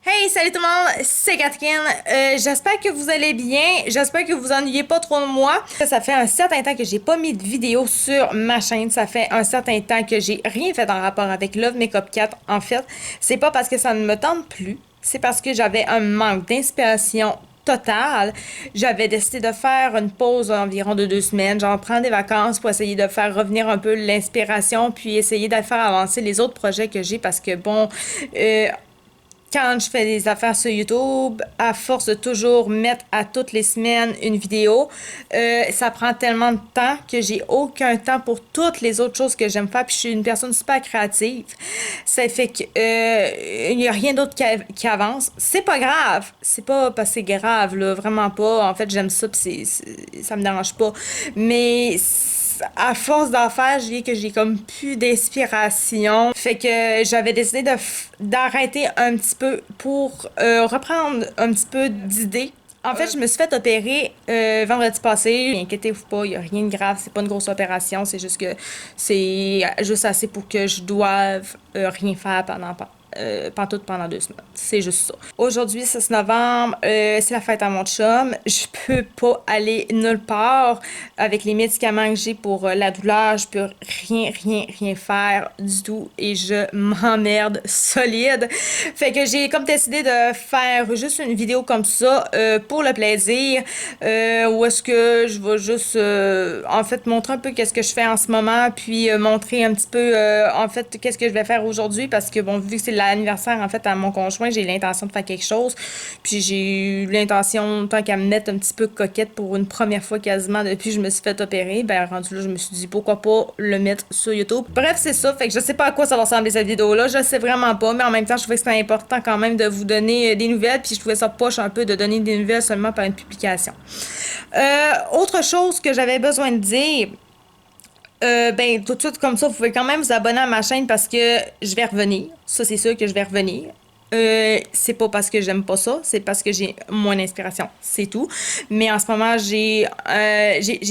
Hey, salut tout le monde, c'est Catherine. J'espère que vous allez bien. J'espère que vous ennuyez pas trop de moi. Ça fait un certain temps que j'ai pas mis de vidéo sur ma chaîne. Ça fait un certain temps que j'ai rien fait en rapport avec Love Makeup 4. En fait, c'est pas parce que ça ne me tente plus. C'est parce que j'avais un manque d'inspiration totale. J'avais décidé de faire une pause environ de 2 semaines, genre prendre des vacances pour essayer de faire revenir un peu l'inspiration, puis essayer de faire avancer les autres projets que j'ai parce que bon, quand je fais des affaires sur YouTube, à force de toujours mettre à toutes les semaines une vidéo, ça prend tellement de temps que j'ai aucun temps pour toutes les autres choses que j'aime faire. Puis je suis une personne super créative. Ça fait que il n'y a rien d'autre qui avance. C'est pas grave. C'est pas parce que c'est grave, là. Vraiment pas. En fait, j'aime ça, puis ça me dérange pas. Mais à force d'en faire, je dis que j'ai comme plus d'inspiration. Fait que j'avais décidé d'arrêter un petit peu pour reprendre un petit peu d'idées. En fait, je me suis fait opérer vendredi passé. Inquiétez-vous pas, il n'y a rien de grave, c'est pas une grosse opération, c'est juste que c'est juste assez pour que je doive rien faire pantoute pendant 2 semaines. C'est juste ça. Aujourd'hui, 6 novembre, c'est la fête à mon chum. Je peux pas aller nulle part avec les médicaments que j'ai pour la douleur. Je peux rien faire du tout et je m'emmerde solide. Fait que j'ai comme décidé de faire juste une vidéo comme ça pour le plaisir où est-ce que je vais juste en fait montrer un peu qu'est-ce que je fais en ce moment puis montrer un petit peu en fait qu'est-ce que je vais faire aujourd'hui parce que bon vu que c'est l'anniversaire en fait à mon conjoint, j'ai l'intention de faire quelque chose. Puis j'ai eu l'intention tant qu'à me mettre un petit peu coquette pour une première fois quasiment depuis que je me suis fait opérer, ben rendu là, je me suis dit pourquoi pas le mettre sur YouTube. Bref, c'est ça, fait que je sais pas à quoi ça va ressembler cette vidéo-là, je sais vraiment pas, mais en même temps, je trouvais que c'était important quand même de vous donner des nouvelles, puis je trouvais ça poche un peu de donner des nouvelles seulement par une publication. Autre chose que j'avais besoin de dire, ben, tout de suite comme ça, vous pouvez quand même vous abonner à ma chaîne parce que je vais revenir. Ça, c'est sûr que je vais revenir. C'est pas parce que j'aime pas ça, c'est parce que j'ai moins d'inspiration, c'est tout. Mais en ce moment, j'ai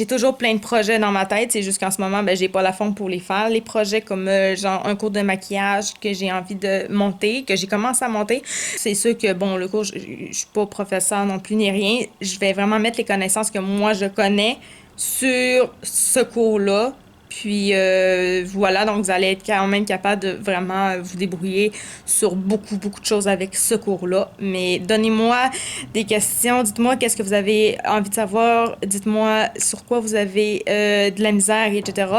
toujours plein de projets dans ma tête. C'est juste qu'en ce moment, ben, j'ai pas la forme pour les faire. Les projets comme genre un cours de maquillage que j'ai envie de monter, que j'ai commencé à monter. C'est sûr que bon, le cours, je suis pas professeur non plus ni rien. Je vais vraiment mettre les connaissances que moi je connais sur ce cours-là. Puis voilà, donc vous allez être quand même capable de vraiment vous débrouiller sur beaucoup de choses avec ce cours-là. Mais donnez-moi des questions, dites-moi qu'est-ce que vous avez envie de savoir, dites-moi sur quoi vous avez de la misère, etc.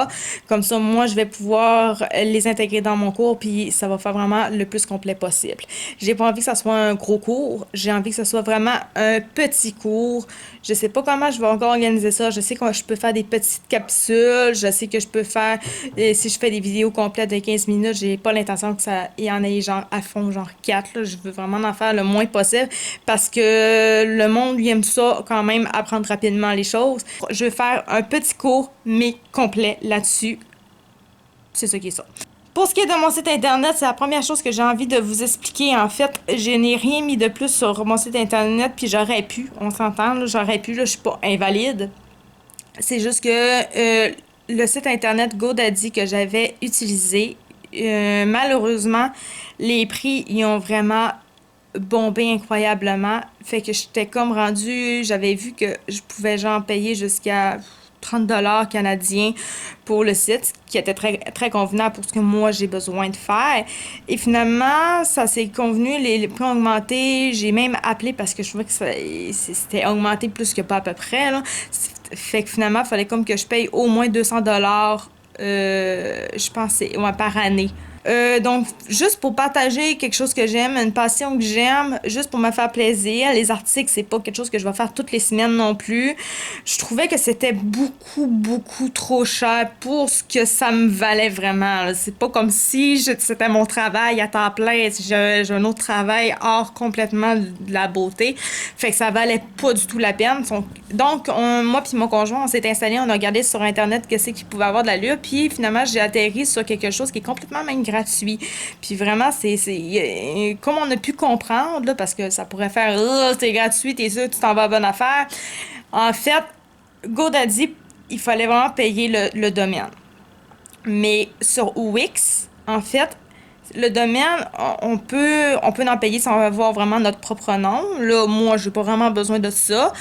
Comme ça, moi, je vais pouvoir les intégrer dans mon cours, puis ça va faire vraiment le plus complet possible. J'ai pas envie que ça soit un gros cours, j'ai envie que ce soit vraiment un petit cours. Je sais pas comment je vais encore organiser ça. Je sais que je peux faire des petites capsules. Je sais que je peux faire, si je fais des vidéos complètes de 15 minutes, j'ai pas l'intention que ça y en ait genre à fond, genre 4. Là. Je veux vraiment en faire le moins possible parce que le monde lui aime ça quand même, apprendre rapidement les choses. Je vais faire un petit cours, mais complet là-dessus. C'est ça qui est ça. Pour ce qui est de mon site internet, c'est la première chose que j'ai envie de vous expliquer. En fait, je n'ai rien mis de plus sur mon site internet, puis j'aurais pu, on s'entend, là, j'aurais pu, là, je suis pas invalide. C'est juste que le site internet GoDaddy que j'avais utilisé, malheureusement, les prix y ont vraiment bombé incroyablement. Fait que j'étais comme rendue, j'avais vu que je pouvais genre payer jusqu'à 30 $ canadiens pour le site, qui était très convenable pour ce que moi j'ai besoin de faire. Et finalement, ça s'est convenu, les prix ont augmenté. J'ai même appelé parce que je trouvais que c'était augmenté plus que pas à peu près, là. Fait que finalement, il fallait comme que je paye au moins 200 $, je pense, ouais, par année. Donc, juste pour partager quelque chose que j'aime, une passion que j'aime, juste pour me faire plaisir. Les articles, c'est pas quelque chose que je vais faire toutes les semaines non plus. Je trouvais que c'était beaucoup trop cher pour ce que ça me valait vraiment. Là. C'est pas comme si c'était mon travail à temps plein. J'ai un autre travail hors complètement de la beauté. Fait que ça valait pas du tout la peine. Donc, moi puis mon conjoint, on s'est installé, on a regardé sur Internet qu'est-ce qu'il pouvait avoir de l'allure. Puis finalement, j'ai atterri sur quelque chose qui est complètement même gratuit. Puis vraiment, comme on a pu comprendre, là, parce que ça pourrait faire c'est gratuit, t'es sûr, tu t'en vas à bonne affaire. En fait, GoDaddy, il fallait vraiment payer le domaine. Mais sur Wix, en fait, Le domaine, on peut en payer sans avoir vraiment notre propre nom. Là, moi, j'ai pas vraiment besoin de ça.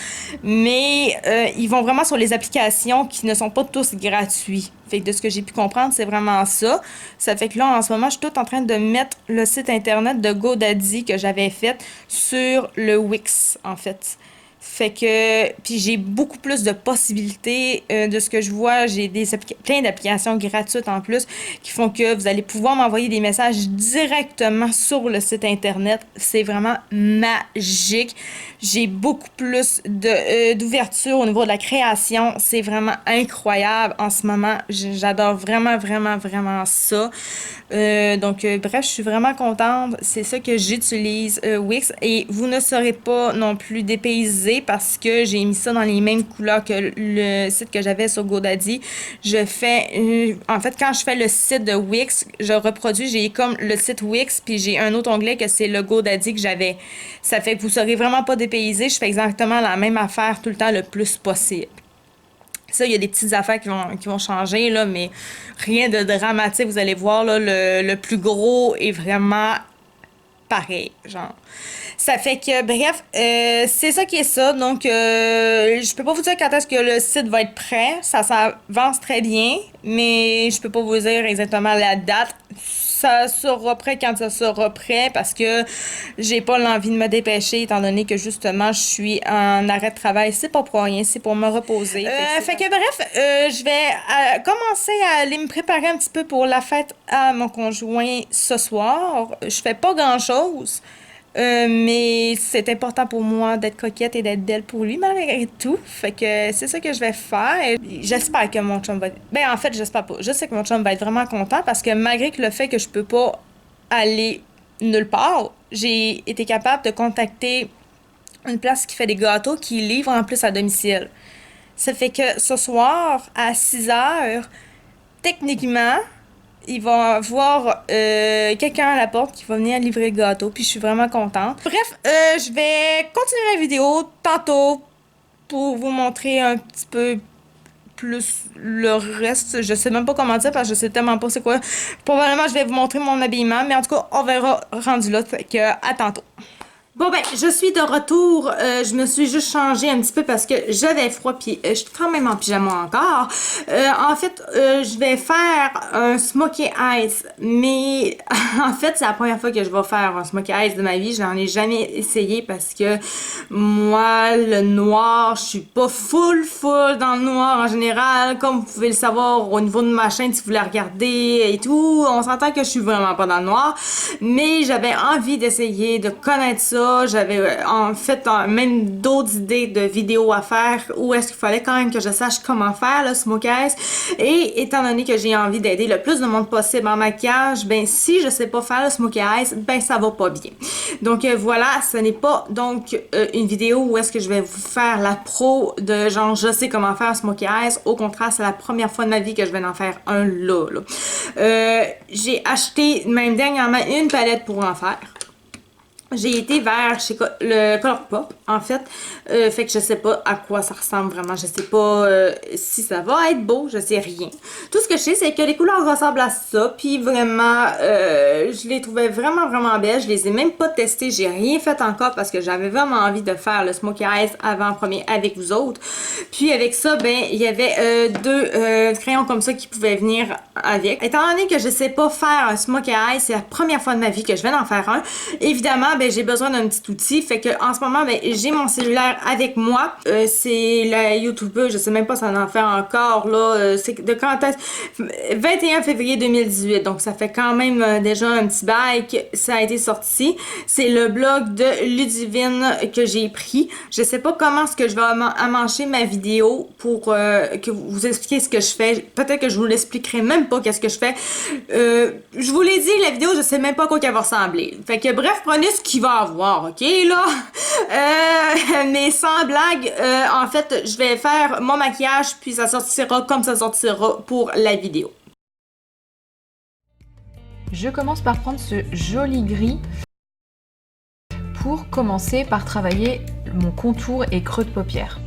Mais ils vont vraiment sur les applications qui ne sont pas tous gratuits. Fait que de ce que j'ai pu comprendre, c'est vraiment ça. Ça fait que là, en ce moment, je suis toute en train de mettre le site internet de GoDaddy que j'avais fait sur le Wix, en fait. Fait que, puis j'ai beaucoup plus de possibilités de ce que je vois. J'ai plein d'applications gratuites en plus qui font que vous allez pouvoir m'envoyer des messages directement sur le site internet. C'est vraiment magique. J'ai beaucoup plus d'ouverture au niveau de la création. C'est vraiment incroyable en ce moment. J'adore vraiment, vraiment, vraiment ça. Bref, je suis vraiment contente. C'est ça que j'utilise, Wix. Et vous ne serez pas non plus dépaysés parce que j'ai mis ça dans les mêmes couleurs que le site que j'avais sur GoDaddy. En fait, quand je fais le site de Wix, je reproduis, j'ai comme le site Wix, puis j'ai un autre onglet que c'est le GoDaddy que j'avais. Ça fait que vous serez vraiment pas dépaysés. Je fais exactement la même affaire tout le temps le plus possible. Ça, il y a des petites affaires qui vont changer, là, mais rien de dramatique. Vous allez voir, là, le plus gros est vraiment pareil, genre. Ça fait que, bref, c'est ça qui est ça. Donc, je peux pas vous dire quand est-ce que le site va être prêt. Ça s'avance très bien, mais je peux pas vous dire exactement la date. Ça sera prêt quand ça sera prêt parce que j'ai pas l'envie de me dépêcher étant donné que justement je suis en arrêt de travail. C'est pas pour rien, c'est pour me reposer. Fait que bref, je vais commencer à aller me préparer un petit peu pour la fête à mon conjoint ce soir. Je fais pas grand-chose. Mais c'est important pour moi d'être coquette et d'être belle pour lui malgré tout. Fait que c'est ça que je vais faire. J'espère que mon chum va être... Ben en fait, j'espère pas. Je sais que mon chum va être vraiment content parce que malgré que le fait que je peux pas aller nulle part, j'ai été capable de contacter une place qui fait des gâteaux qui livre en plus à domicile. Ça fait que ce soir, à 6 heures, techniquement, il va avoir quelqu'un à la porte qui va venir livrer le gâteau, puis je suis vraiment contente. Bref, je vais continuer la vidéo tantôt pour vous montrer un petit peu plus le reste. Je sais même pas comment dire parce que je sais tellement pas c'est quoi. Probablement, je vais vous montrer mon habillement, mais en tout cas, on verra rendu là. Fait que à tantôt. Bon ben, je suis de retour. Je me suis juste changée un petit peu parce que j'avais froid puis je suis quand même en pyjama encore. En fait, je vais faire un smokey eyes, mais en fait, c'est la première fois que je vais faire un smokey eyes de ma vie. Je n'en ai jamais essayé parce que moi, le noir, je suis pas full dans le noir en général. Comme vous pouvez le savoir au niveau de ma chaîne, si vous la regardez et tout, on s'entend que je suis vraiment pas dans le noir. Mais j'avais envie d'essayer de connaître ça. J'avais en fait même d'autres idées de vidéos à faire où est-ce qu'il fallait quand même que je sache comment faire le smokey eyes. Et étant donné que j'ai envie d'aider le plus de monde possible en maquillage, ben si je sais pas faire le smokey eyes, ben ça va pas bien. Donc voilà, ce n'est pas donc une vidéo où est-ce que je vais vous faire la pro de genre je sais comment faire smokey eyes. Au contraire, c'est la première fois de ma vie que je vais en faire un là. J'ai acheté même dernièrement une palette pour en faire. J'ai été vers chez le Colourpop, en fait. Fait que je sais pas à quoi ça ressemble vraiment. Je sais pas si ça va être beau. Je sais rien. Tout ce que je sais, c'est que les couleurs ressemblent à ça. Puis vraiment, je les trouvais vraiment, vraiment belles. Je les ai même pas testées. J'ai rien fait encore parce que j'avais vraiment envie de faire le smokey eyes avant-premier avec vous autres. Puis avec ça, ben, il y avait deux crayons comme ça qui pouvaient venir avec. Étant donné que je sais pas faire un smokey eyes, c'est la première fois de ma vie que je vais en faire un. Évidemment, ben, j'ai besoin d'un petit outil. Fait que en ce moment, ben, j'ai mon cellulaire avec moi. C'est la YouTuber, je sais même pas si on en fait encore, là. C'est de quand est-ce? 21 février 2018. Donc, ça fait quand même déjà un petit bail que ça a été sorti. C'est le blog de Ludivine que j'ai pris. Je sais pas comment est-ce que je vais amancher ma vidéo pour que vous expliquiez ce que je fais. Peut-être que je vous l'expliquerai même pas qu'est-ce que je fais. Je vous l'ai dit, la vidéo, je sais même pas à quoi qu'elle va ressembler. Fait que bref, prenez ce qu'il va avoir, ok, là? Mais sans blague, en fait, je vais faire mon maquillage, puis ça sortira comme ça sortira pour la vidéo. Je commence par prendre ce joli gris pour commencer par travailler mon contour et creux de paupière.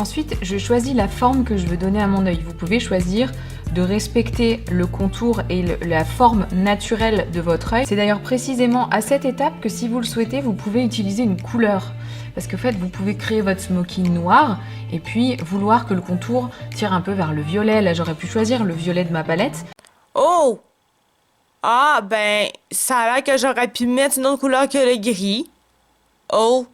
Ensuite, je choisis la forme que je veux donner à mon œil. Vous pouvez choisir de respecter le contour et la forme naturelle de votre œil. C'est d'ailleurs précisément à cette étape que si vous le souhaitez, vous pouvez utiliser une couleur. Parce que en fait, vous pouvez créer votre smoky noir et puis vouloir que le contour tire un peu vers le violet. Là, j'aurais pu choisir le violet de ma palette. Oh! Ah, ben, ça a l'air que j'aurais pu mettre une autre couleur que le gris. Oh!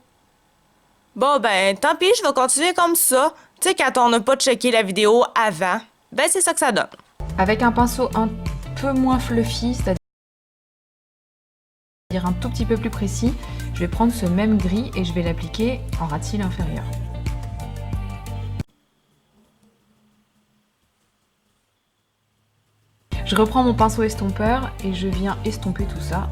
Bon, ben, tant pis, je vais continuer comme ça. Tu sais, quand on n'a pas checké la vidéo avant, ben, c'est ça que ça donne. Avec un pinceau un peu moins fluffy, c'est-à-dire un tout petit peu plus précis, je vais prendre ce même gris et je vais l'appliquer en ras de cils inférieur. Je reprends mon pinceau estompeur et je viens estomper tout ça.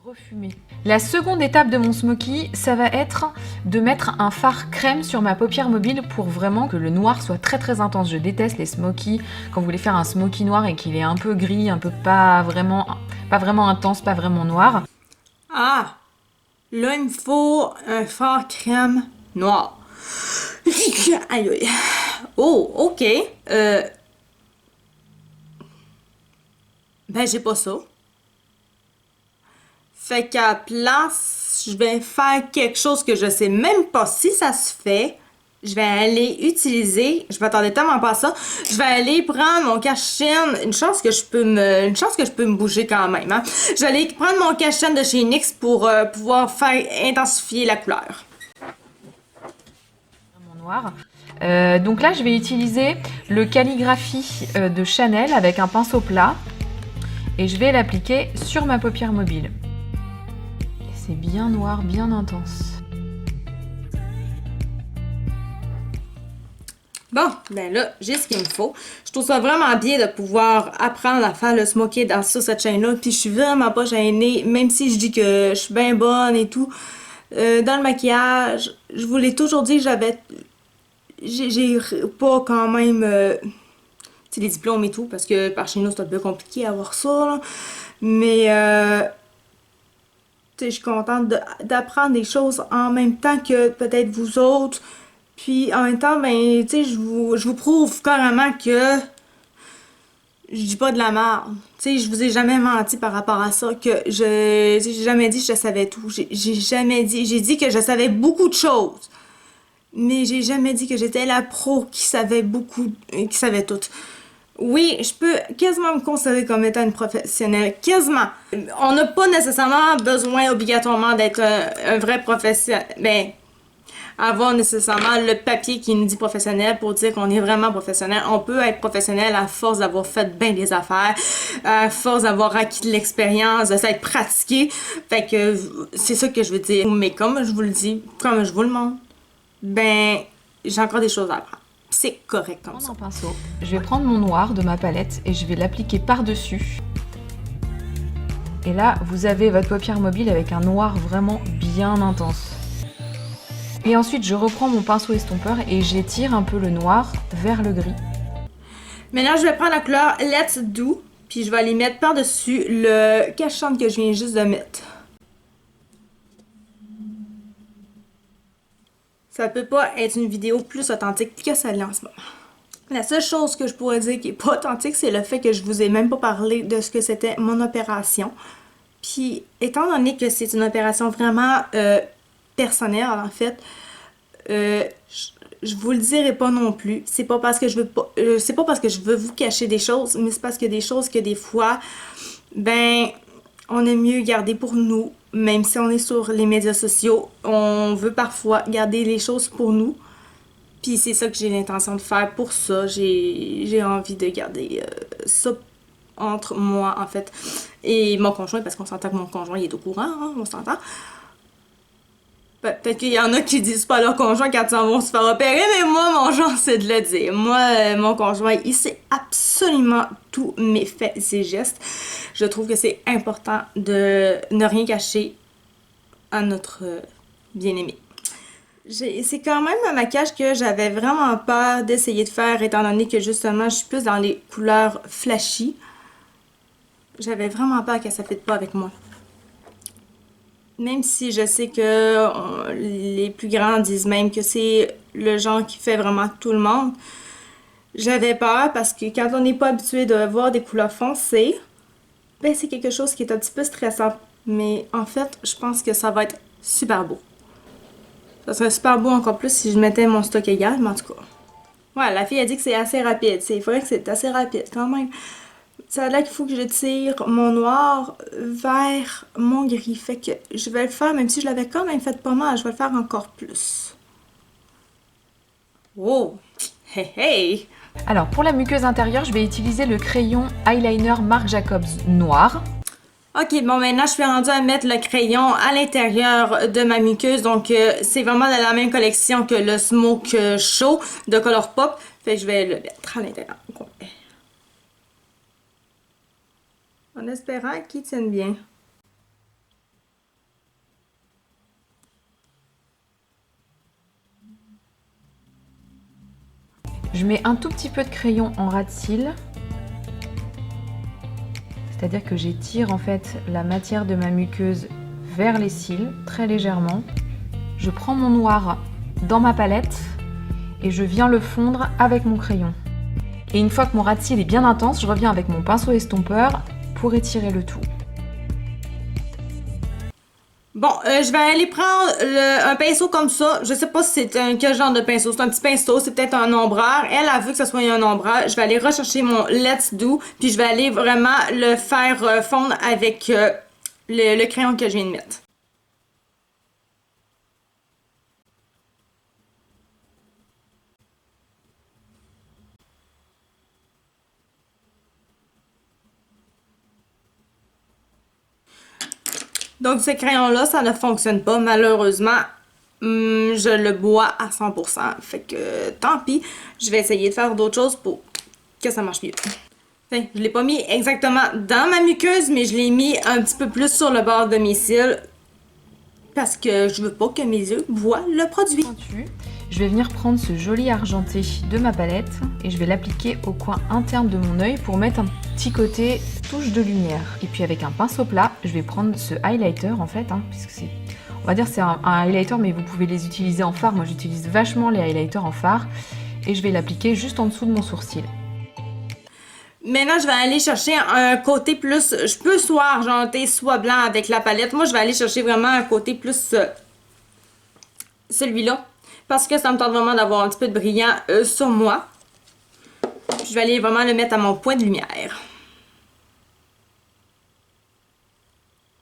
Refumer. La seconde étape de mon smoky, ça va être de mettre un fard crème sur ma paupière mobile pour vraiment que le noir soit très très intense. Je déteste les smoky quand vous voulez faire un smoky noir et qu'il est un peu gris, un peu pas vraiment intense, pas vraiment noir. Ah! Là, il me faut un fard crème noir. Aïe, aïe. Oh, ok. Ben, j'ai pas ça. Fait qu'à la place, je vais faire quelque chose que je sais même pas si ça se fait. Je vais aller utiliser, je m'attendais tellement pas à ça, je vais aller prendre mon cache-chaîne, une chance que je peux me bouger quand même, hein. Je vais aller prendre mon cache-chaîne de chez NYX pour pouvoir faire intensifier la couleur. Mon noir. Donc là, je vais utiliser le calligraphie de Chanel avec un pinceau plat et je vais l'appliquer sur ma paupière mobile. C'est bien noir, bien intense. Bon, ben là, j'ai ce qu'il me faut. Je trouve ça vraiment bien de pouvoir apprendre à faire le smoky sur cette chaîne-là. Puis je suis vraiment pas gênée, même si je dis que je suis bien bonne et tout. Dans le maquillage, je vous l'ai toujours dit, j'ai pas quand même les diplômes et tout, parce que par chez nous, c'est un peu compliqué à avoir ça, là. Mais je suis contente d'apprendre des choses en même temps que peut-être vous autres. Puis en même temps, ben, tu sais, je vous prouve carrément que je dis pas de la merde. Tu sais, je vous ai jamais menti par rapport à ça, que j'ai jamais dit que je savais tout. J'ai jamais dit, j'ai dit que je savais beaucoup de choses. Mais j'ai jamais dit que j'étais la pro qui savait beaucoup, qui savait tout. Oui, je peux quasiment me considérer comme étant une professionnelle. Quasiment. On n'a pas nécessairement besoin obligatoirement d'être un vrai professionnel. Ben, avoir nécessairement le papier qui nous dit professionnel pour dire qu'on est vraiment professionnel. On peut être professionnel à force d'avoir fait bien des affaires, à force d'avoir acquis de l'expérience, de s'être pratiqué. Fait que c'est ça que je veux dire. Mais comme je vous le dis, comme je vous le montre, ben, j'ai encore des choses à apprendre. C'est correct comme ça. Pinceau. Je vais prendre mon noir de ma palette et je vais l'appliquer par-dessus. Et là, vous avez votre paupière mobile avec un noir vraiment bien intense. Et ensuite, je reprends mon pinceau estompeur et j'étire un peu le noir vers le gris. Maintenant, je vais prendre la couleur Let's Do, puis je vais aller mettre par-dessus le cache-chaîne que je viens juste de mettre. Ça peut pas être une vidéo plus authentique que celle-là en ce moment. La seule chose que je pourrais dire qui est pas authentique, c'est le fait que je vous ai même pas parlé de ce que c'était mon opération. Puis, étant donné que c'est une opération vraiment personnelle, en fait, je vous le dirai pas non plus. C'est pas parce que je veux pas, c'est pas parce que je veux vous cacher des choses, mais c'est parce que des choses que des fois, ben, on aime mieux garder pour nous. Même si on est sur les médias sociaux, on veut parfois garder les choses pour nous. Puis c'est ça que j'ai l'intention de faire pour ça. J'ai envie de garder ça entre moi, en fait, et mon conjoint, parce qu'on s'entend que mon conjoint, il est au courant, hein, on s'entend. Peut-être qu'il y en a qui disent pas à leur conjoint quand ils vont se faire opérer, mais moi, mon genre, c'est de le dire. Moi, mon conjoint, il sait absolument tous mes faits et gestes. Je trouve que c'est important de ne rien cacher à notre bien-aimé. C'est quand même un maquillage que j'avais vraiment peur d'essayer de faire, étant donné que justement, je suis plus dans les couleurs flashy. J'avais vraiment peur que ça ne fitte pas avec moi. Même si je sais que les plus grands disent même que c'est le genre qui fait vraiment tout le monde, j'avais peur parce que quand on n'est pas habitué de voir des couleurs foncées, ben c'est quelque chose qui est un petit peu stressant. Mais en fait, je pense que ça va être super beau. Ça serait super beau encore plus si je mettais mon stock égal, mais en tout cas. Ouais, la fille a dit que c'est assez rapide. C'est vrai que c'est assez rapide quand même. Ça a l'air qu'il faut que je tire mon noir vers mon gris. Fait que je vais le faire, même si je l'avais quand même fait pas mal, je vais le faire encore plus. Oh! Hey hey! Alors pour la muqueuse intérieure, je vais utiliser le crayon eyeliner Marc Jacobs noir. Ok, bon maintenant je suis rendue à mettre le crayon à l'intérieur de ma muqueuse. Donc c'est vraiment de la même collection que le Smoke Show de Colourpop. Fait que je vais le mettre à l'intérieur. En espérant qu'il tienne bien. Je mets un tout petit peu de crayon en ras de cils. C'est-à-dire que j'étire en fait la matière de ma muqueuse vers les cils, très légèrement. Je prends mon noir dans ma palette et je viens le fondre avec mon crayon. Et une fois que mon ras de cils est bien intense, je reviens avec mon pinceau estompeur pour étirer le tout. Bon, je vais aller prendre un pinceau comme ça. Je sais pas si c'est quel genre de pinceau. C'est un petit pinceau, c'est peut-être un ombreur. Elle a vu que ce soit un ombreur. Je vais aller rechercher mon Let's Do. Puis je vais aller vraiment le faire fondre avec le crayon que je viens de mettre. Donc ce crayon-là, ça ne fonctionne pas malheureusement. Je le bois à 100%. Fait que tant pis, je vais essayer de faire d'autres choses pour que ça marche mieux. Enfin, je l'ai pas mis exactement dans ma muqueuse, mais je l'ai mis un petit peu plus sur le bord de mes cils. Parce que je veux pas que mes yeux voient le produit. Je vais venir prendre ce joli argenté de ma palette et je vais l'appliquer au coin interne de mon œil pour mettre un petit côté touche de lumière. Et puis avec un pinceau plat, je vais prendre ce highlighter en fait, puisque c'est, on va dire c'est un highlighter, mais vous pouvez les utiliser en fard. Moi j'utilise vachement les highlighters en fard et je vais l'appliquer juste en dessous de mon sourcil. Maintenant, je vais aller chercher un côté plus... Je peux soit argenté, soit blanc avec la palette. Moi, je vais aller chercher vraiment un côté plus... celui-là. Parce que ça me tente vraiment d'avoir un petit peu de brillant sur moi. Puis je vais aller vraiment le mettre à mon point de lumière.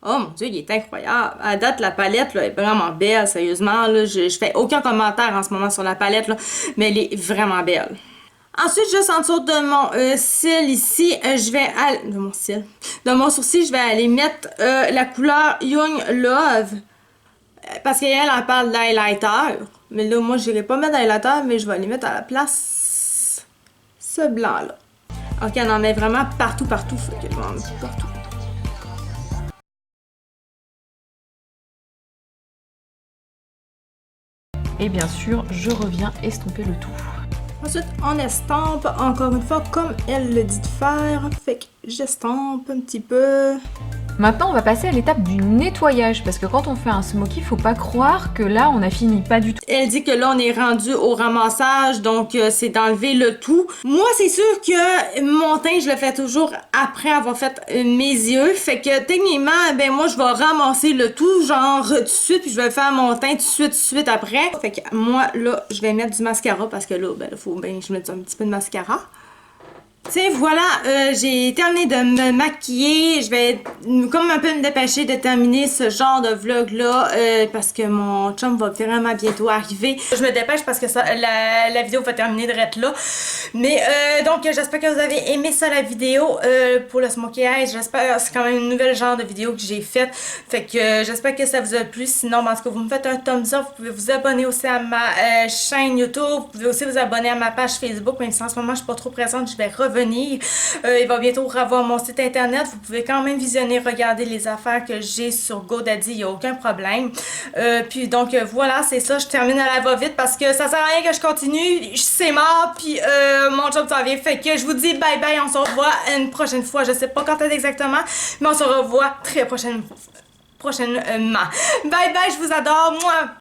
Oh mon Dieu, il est incroyable. À date, la palette là, est vraiment belle, sérieusement. Là, je fais aucun commentaire en ce moment sur la palette, là, mais elle est vraiment belle. Ensuite, juste en dessous de mon cil ici, je vais aller... De mon cil. De mon sourcil, je vais aller mettre la couleur Young Love. Parce qu'elle, elle parle d'highlighter. Mais là, moi, je n'irai pas mettre d'highlighter, mais je vais aller mettre à la place ce blanc-là. Ok, on en met vraiment partout, partout. Fait que je vais en mettre partout. Et bien sûr, je reviens estomper le tout. Ensuite, on estampe encore une fois comme elle le dit de faire. Fait que j'estampe un petit peu. Maintenant, on va passer à l'étape du nettoyage parce que quand on fait un smoky, faut pas croire que là, on a fini, pas du tout. Elle dit que là, on est rendu au ramassage, donc c'est d'enlever le tout. Moi, c'est sûr que mon teint, je le fais toujours après avoir fait mes yeux. Fait que techniquement, ben moi, je vais ramasser le tout, genre tout de suite, puis je vais faire mon teint tout de suite après. Fait que moi, là, je vais mettre du mascara parce que là, ben, faut bien que je mette un petit peu de mascara. Tiens, voilà, j'ai terminé de me maquiller. Je vais comme un peu me dépêcher de terminer ce genre de vlog-là parce que mon chum va vraiment bientôt arriver. Je me dépêche parce que ça, la vidéo va terminer de être là. Mais donc, j'espère que vous avez aimé ça, la vidéo pour le smokey eyes. J'espère que c'est quand même une nouvelle genre de vidéo que j'ai faite. Fait que j'espère que ça vous a plu. Sinon, en tout cas, vous me faites un thumbs up. Vous pouvez vous abonner aussi à ma chaîne YouTube. Vous pouvez aussi vous abonner à ma page Facebook. Même si en ce moment, je suis pas trop présente, je vais revenir. Il va bientôt avoir mon site internet. Vous pouvez quand même visionner, regarder les affaires que j'ai sur GoDaddy. Il n'y a aucun problème. Puis donc voilà, c'est ça. Je termine à la va-vite parce que ça sert à rien que je continue. C'est mort. Puis mon job s'en vient. Fait que je vous dis bye bye. On se revoit une prochaine fois. Je sais pas quand est exactement, mais on se revoit très prochainement. prochainement. Bye bye, je vous adore, moi.